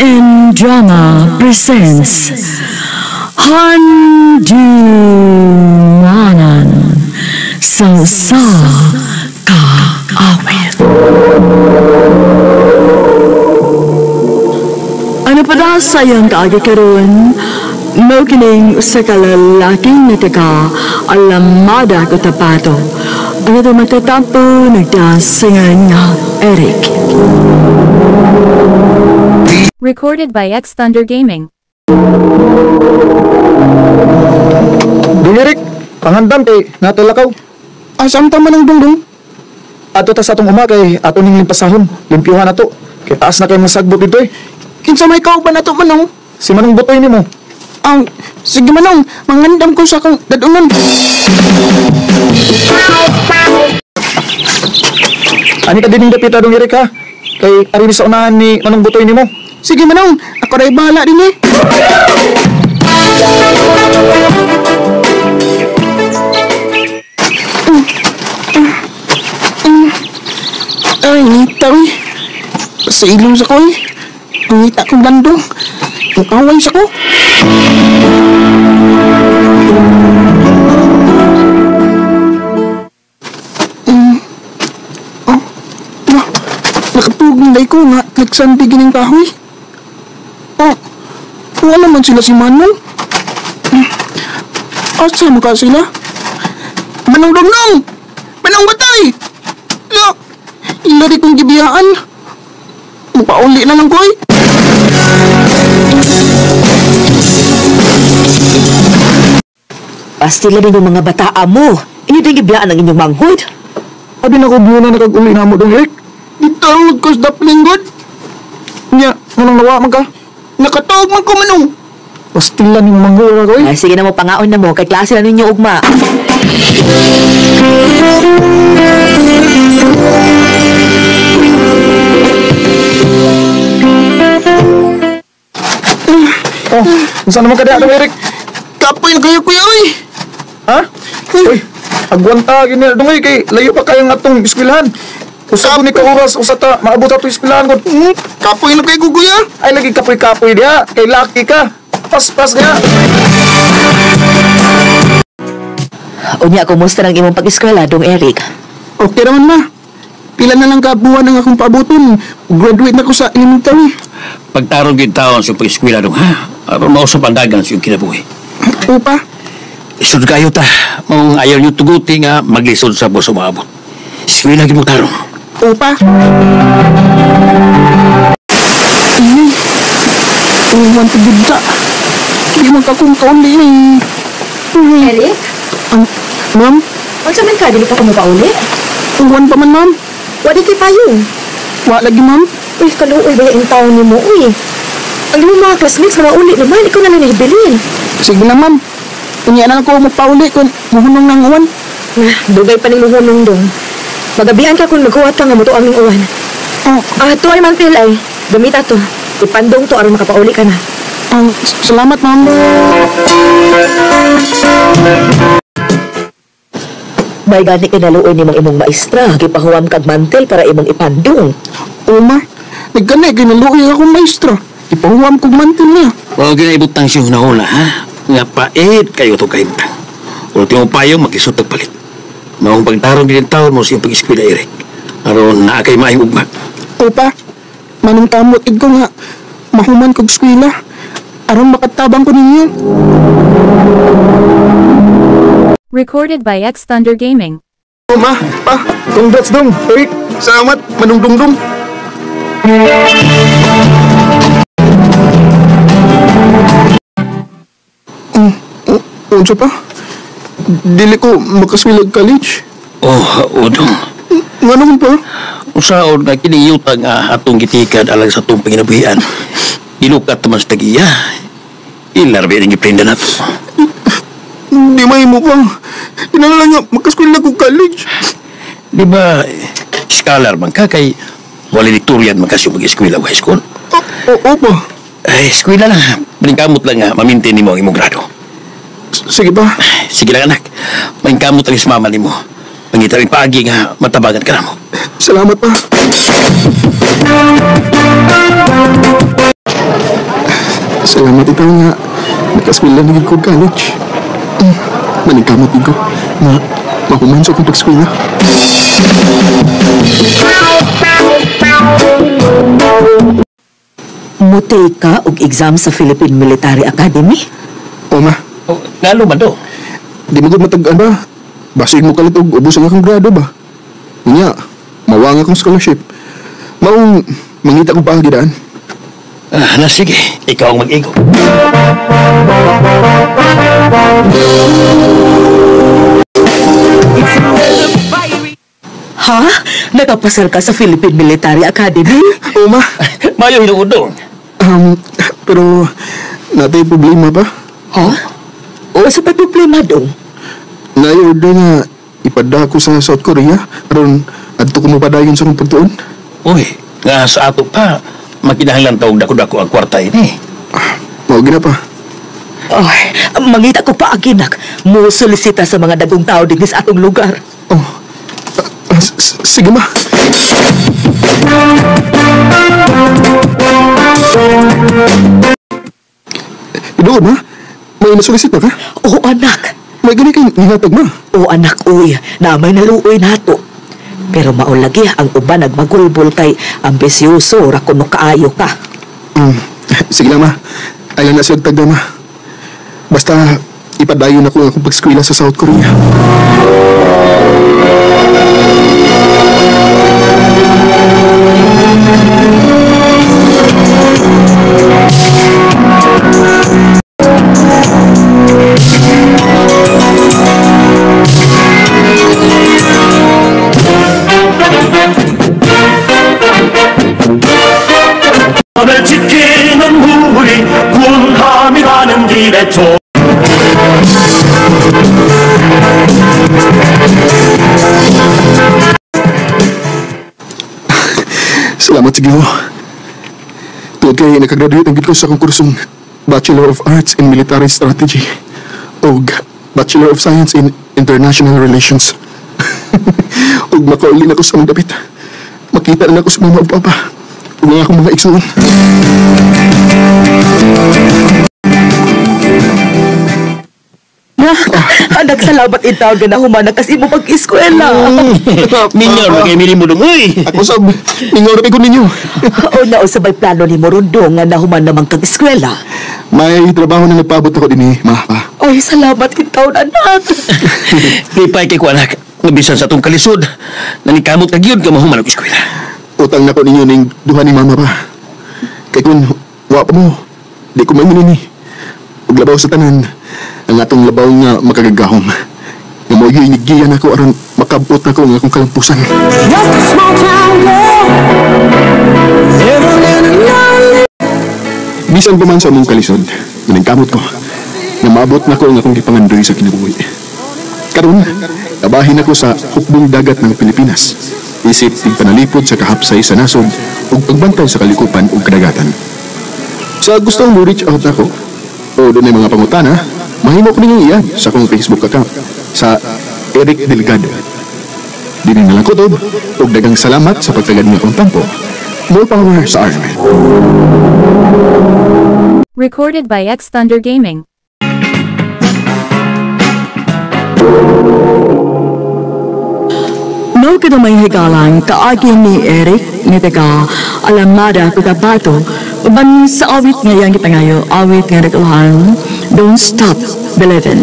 and Drama presents Handumanan sa Kaawit. Ano pa daw sayang kaagikaroon? Mao kining usa ka lalaking nagkaka-alamada ko tapato. Ang ito magtatampo nagdasingan nga Eric. Recorded by X Thunder Gaming. Dong Eric, pangandam kay natulakaw. Asam tama ng dungdung? Ato ta sa atong uma kay ato ning limpasahon. Limpyuhan na to. Kay taas na kay masagbot dito eh. Kinsa may kauban na to manong? Si Manong Butoy nimo. Ang, sige manong, mangandam ko sa kang dadunan. Ani ka dining dapita Dong Eric ha? Kay ari sa unahan ni Manong Butoy nimo. Sige manong, ako rin bahala din eh. Ay, ngitaw eh. Sa ilong sa ko eh. Ngita kong landong. Ang away sa ko. Nakapugulay ko na nagsandigin ng kahoy. Wala man sila si Manong. Asa mo ka sila? Manong Dongnong! Manong Batay! Ilari kong gibiyaan. Mapauli na lang ko eh. Pastila din yung mga bataa mo. Inyo din gibiyaan ang inyong manghod. Abi na ko buo na nakag-uli na mo Dong Eric. Itarod ko sa daplingod. Nya, manong nawa man ka. Nakatawag man ko manong. Pastilan yung manghura ko eh. Ay, sige na mo, pangaon na mo. Kay klase na ninyo ugma. Oh, saan naman ka diya Dong Eric? Kapoy na kayo kuya oy. Ha? Uy, agwanta gini Dong Eric kay layo pa kayong atong eskwelahan. Usab ni ka oras usa ta maabot ato eskwelahan gud. Kapoy na kayo kuya. Ay lagi kapoy-kapoy diha kay lucky ka. Pas-pas diha. Unya, kumusta ng imong pag-eskwela, Dong Eric? Okay naman ma. Pila na lang kabuhan ang akong paabuton. Graduate na ko sa elementary. Pagtarong din taon sa pag-eskwela dong, ha? Aron mo sa pandagan sa iyong kinabuhi. Upa. Isod kayo ta. Mong ayaw niyo tuguti nga maglisod sa buso maabot. Eskwela din mo tarong. Upa. Uwan to buda. Hindi man kakong kauli eh. Eric? Ma'am? Ano sa man ka? Dili pa ko mapauli? Uwan pa man ma'am. Wadi kay payong. Wa lagi ma'am. Uy, kaluoy ba yung taon ni mo, uy? Ang iyong mga classmates na mauli naman, ikaw na lang nahibilin. Sige na ma'am. Kanya na ako magpauli kung muhunong ng uwan. Dugay pa ning muhunong dong. Magabihan ka kung maghuwat ka nga mo to aming uwan. To ay mantil ay. Gamit ato. Ipandong to aron makapauli ka na. Salamat ma'am. May gani kinaluoy ni imong maestra. Gipahuwam kag mantel para imong ipandong. Uma, nagkanay kinaluoy akong maestra. Ipahuwam kong mantil niya. Huwag ginaibutang siya hunahuna, ha? Nga pait kayo to kaibutang. Ultimo payo, mag-isot palit. Maong pagtarong din taon mo sa iyong pag-eskwela, Eric. Aron na kay maayong ugma. Opa, manong tamot ko nga. Mahuman kong eskwela. Aron makatabang ko ninyo. Recorded by X Thunder Gaming. Ma, pa, congrats Dong Eric. Salamat Manong Dungdung. Unsa pa? Dili ko makaswilag college. Oh, Udong. Nga naman pa? Usaon na kiniyuta nga atong gitikad alang sa itong panginabuhian. Ilukat naman sa tagiya. Ilarbi rin iprinda na to. Di may mo pa. Inala nga, makaswilag ko college. Di ba, scholar man ka kay valedictorian man kasi mag-eskwela o high school? Opo. Ay, eskwela lang. Maningkamot lang nga, mamintin ni mo ang imong grado. Sige pa. Sige lang anak. Maningkamot lang sa mama ni mo. Mangita rin paagi nga matabagan ka na mo. Salamat pa. Salamat itaw nga. Nakaskwela na ko college. Maningkamot ko na mahumanso kong pagskwela. Mutay ka og exam sa Philippine Military Academy? O ma, Ngalo man do? di mo gud matag-an ba? Basig mo kalit og ubos ang akong grado ba? Unya, mawang akong scholarship. Maong mangita ko pahagidaan. Sige. Ikaw ang mag-igo. Ha? Nakapasal ka sa Philippine Military Academy? O ma, Mayo hinuudong. pero natay problema ba? Ha? O sa pagproblema dong? Nai-order nga ipada ko sa South Korea aron adto ko mapadayon sa akong pagtuon. Uy, nga sa ato pa, makinahanglan tawag dako-dako ang kwarta ini. Mao gina pa. Ay, mangita ko pa aginak. Mo solisita sa mga dagong tao din sa atong lugar. Oh, sige ma. Doon ma, may nasulisit na ka? O anak. May gani kay hinatag ma. O anak uy, na may naluoy nato. Pero maulagi ang uban nagmagulbol kay ambisyoso ra kuno kaayo ka. Sige lang ma. Ayaw na siya tagda ma. Basta ipadayon ako ang akong pagskwela sa South Korea. 을 지키는 우리 군함이 가는 길에 Salamat sa Ginoo. Tuod kay nakagraduate ang gid ko sa akong kursong Bachelor of Arts in Military Strategy o Bachelor of Science in International Relations. Ug makauli na ko sa mga dapit. Makita na ako sa mama o papa. Ug mga akong mga igsuon. Anak, salamat itaw na humanak kasi mo pag-eskwela. Minyor, kay mili mo dong. Uy! Ako sab, ningorap ko ninyo. O nausabay plano ni Morondong nga nahuman namang kag-eskwela. May trabaho na nagpaabot ako din ma, pa. Ay, salamat itaw, anak. Lipay kay ko anak. Nabisan sa tong kalisod. Nanikamot na gyud ka mahuman og eskwela. Utang na ko ninyo ning duha ni mama pa. Kay kun wa pa mo, di ko maingon ni. Ug labaw sa tanan, ang atong labaw nga makagagahom. Nga mo gigiyan ako aron makabot ako ng akong kalampusan. Bisan pa man sa mong kalisod, nagkamot ko. Nga maabot na ko ang akong gipangandoy sa kinabuhi. Karon, kabahin ako sa hukbong dagat ng Pilipinas. Isip ng panalipod sa kahapsay sa nasod ug pagbantay sa kalikupan ug kadagatan. Sa gustong mo reach out ako o doon ay mga pangutana, mahimo ko ninyong iyan sa akong Facebook account sa Eric Delgado. Dili na lang ko tob ug dagang salamat sa pagtagad niyo akong tampo. More power sa Armin. Recorded by X Thunder Gaming. No ka may higalang kaagin ni Eric ni taga Alamada Cotabato uban sa awit ngayang kita ngayon awit nga regulahan Don't Stop Believin'.